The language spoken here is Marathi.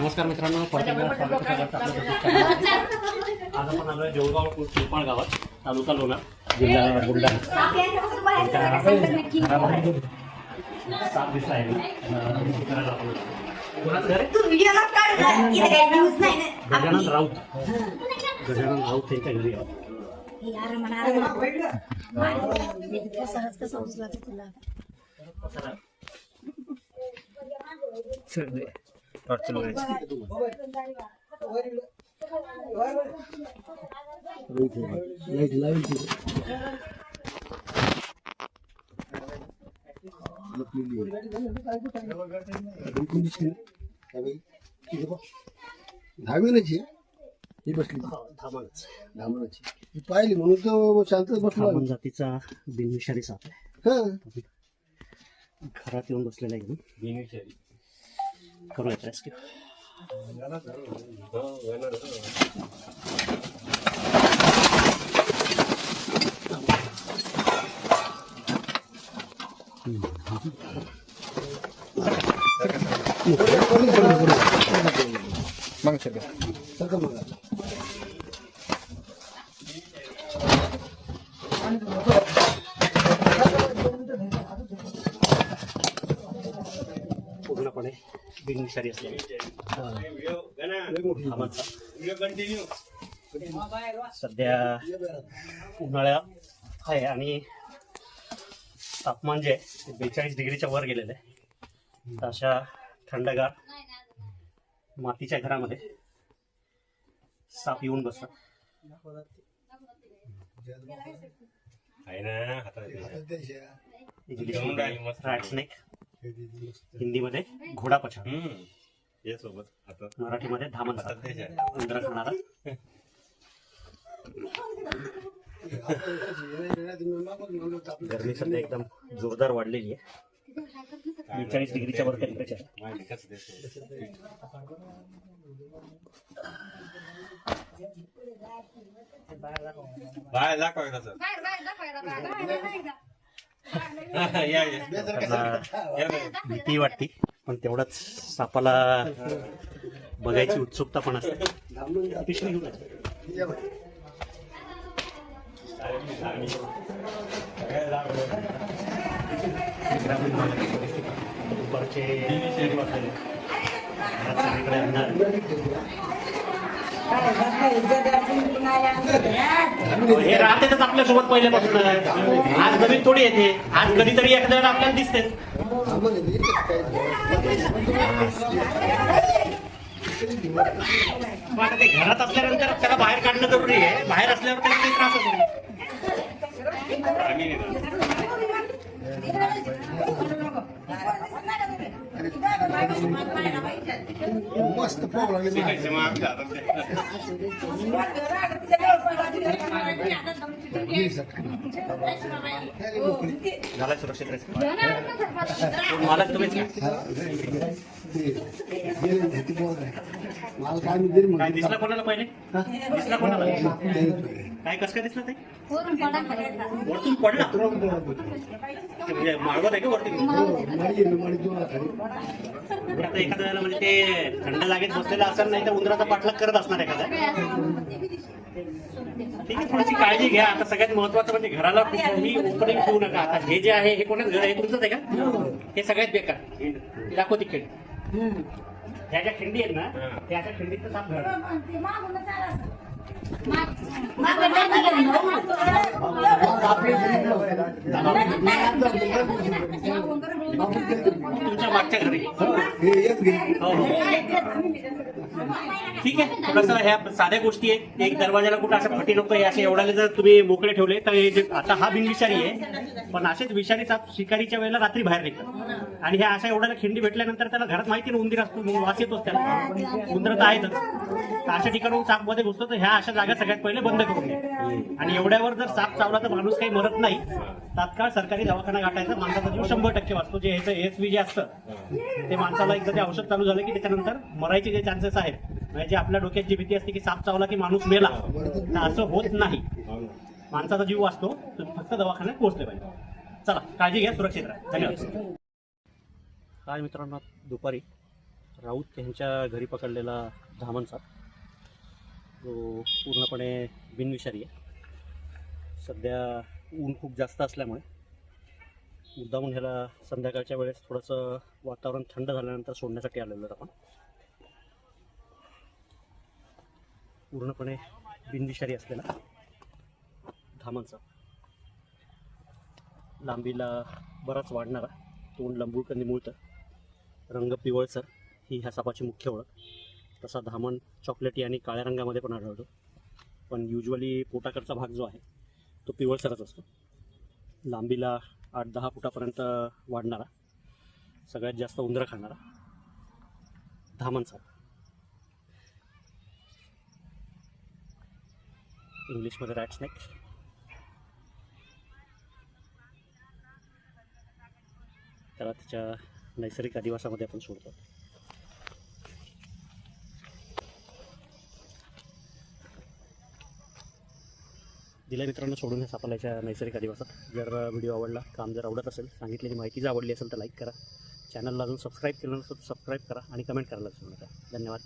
नमस्कार मित्रांनो, आज आपण आलोय जळगाव कोळपाळ गावात, तालुका लोणार, जिल्हा बुलढाणा. सात दिवसा आहे गजानन राऊत त्यांच्या घरी आहोत. धामेची ही बसली धामणाची ही पाहिली म्हणून तो शांत बसलो. धामण जातीचा बिनविषारी साप आहे. घरात येऊन बसलेला एकदम बिनविषारी. करूयात रेस्क्यू. मग सगळं पूर्णपणे बिनविषारी असलेली सध्या उन्हाळ्यात आहे आणि तापमान जे आहे 42 डिग्रीच्या वर गेलेलं आहे. तर अशा थंडगार मातीच्या घरामध्ये साप येऊन बसतात. इंग्लिशमध्ये रॅट स्नेक, हिंदीमध्ये घोडा पछाड, मराठीमध्ये धामण साप, उंदरा खाणारा. गरमी सध्या एकदम जोरदार वाढलेली आहे. 42 डिग्रीच्या वर टेम्परेचर. भीती वाटते पण तेवढाच सापाला बघायची उत्सुकता पण असते. पिशवी घेऊन दुपारचे हे राहतेच आपल्यासोबत पहिल्यापासून. आज नवीन थोडी येते, आज कधीतरी एखाद्या आपल्याला दिसते. आता ते घरात असल्यानंतर त्याला बाहेर काढणं जरुरी आहे. बाहेर असल्यावर त्याला काही त्रास होतो. मस्त प्रॉब्लेम झाला सुरक्षित. मला तुम्हीच काय दिसला कोणाला पहिले? दिसला कोणाला? काय कसं काय दिसलं ते? वरतून पडला म्हणजे माळवत आहे का वरती? आता एखाद्या वेळेला म्हणजे ते थंड जागेत बसलेला असेल, नाही तर उंदराचा पाठलाग करत असणार एखादा. ठीक आहे, थोडीशी काळजी घ्या. आता सगळ्यात महत्वाचं म्हणजे घराला कुठेही ओपनिंग ठेवू नका. आता हे जे आहे हे कोणाच घर आहे? तुमचंच आहे का? हे सगळ्यात बेकार. दाखव ती खिंडी. ह्या ज्या खिंडी आहेत ना, त्याच्या खिंडीत साप घर. तुमच्या मागच्या घरी. ठीक आहे, थोडस ह्या साध्या गोष्टी आहेत. एक दरवाजाला कुठं असं फटी नको आहे, असे एवढ्याला जर तुम्ही मोकळे ठेवले तर हे आता हा बिनविषारी आहे, पण असेच विषारी साप शिकारीच्या वेळेला रात्री बाहेर निघतात. आणि ह्या अशा एवढ्याला खिंडी भेटल्यानंतर त्याला घरात माहिती ना उंदीर असतो, मग वास येतोच त्याला. उंदर तर आहेतच. तर अशा ठिकाणी साप मध्ये घुसतो, तर ह्या अशा जागा सगळ्यात पहिले बंद करून द्या. आणि एवढ्यावर जर साप चावला तर माणूस काही मरत नाही. तात्काळ सरकारी दवाखाना गाठायचा. माणसाचा जीव 100% वाचतो. जे ASV जे असतं ते माणसाला एकदा ते औषध चालू झालं की त्याच्यानंतर मरायचे जे चान्सेस आहेत, म्हणजे जे आपल्या डोक्यात जी भीती असते की साप चावला की माणूस मेला, तर असं होत नाही. माणसाचा जीव वाचतो. तुम्ही फक्त दवाखान्यात पोहोचले पाहिजे. चला, काळजी घ्या, सुरक्षित राहा. धन्यवाद. काय मित्रांनो, दुपारी राऊत यांच्या घरी पकडलेला धामण साप, जो पूर्णपणे बिनविषारी आहे. सध्या ऊन खूप जास्त असल्यामुळे मुद्दामून ह्याला संध्याकाळच्या वेळेस थोडंसं वातावरण थंड झाल्यानंतर सोडण्यासाठी आलेलो आहोत आपण. पूर्णपणे बिनविषारी असलेला धामण साप, लांबीला बराच वाढणारा, तोंड लंबूळकं निमुळतं, रंग पिवळसर ही ह्या सापाची मुख्य ओळख. तसा धामण चॉकलेटी आणि काळ्या रंगामध्ये पण आढळतो, पण युजली पोटाकडचा भाग जो आहे तो पिवळसरच असतो. लांबीला 8-10 फुटापर्यंत वाढणारा, सगळ्यात जास्त उंदरं खाणारा धामण साप. इंग्लिशमध्ये रॅट स्नेक. त्याला त्याच्या नैसर्गिक अधिवासामध्ये आपण सोडतो. दिल्या मित्रांनो सोडून हे सापाला याच्या नैसर्गिक अधिवासात. जर व्हिडिओ आवडला, काम जर आवडत असेल, सांगितलेली माहिती जर आवडली असेल तर लाईक करा. चॅनलला अजून सबस्क्राईब केलं नसेल तर सबस्क्राईब करा आणि कमेंट करायला विसरू नका. धन्यवाद.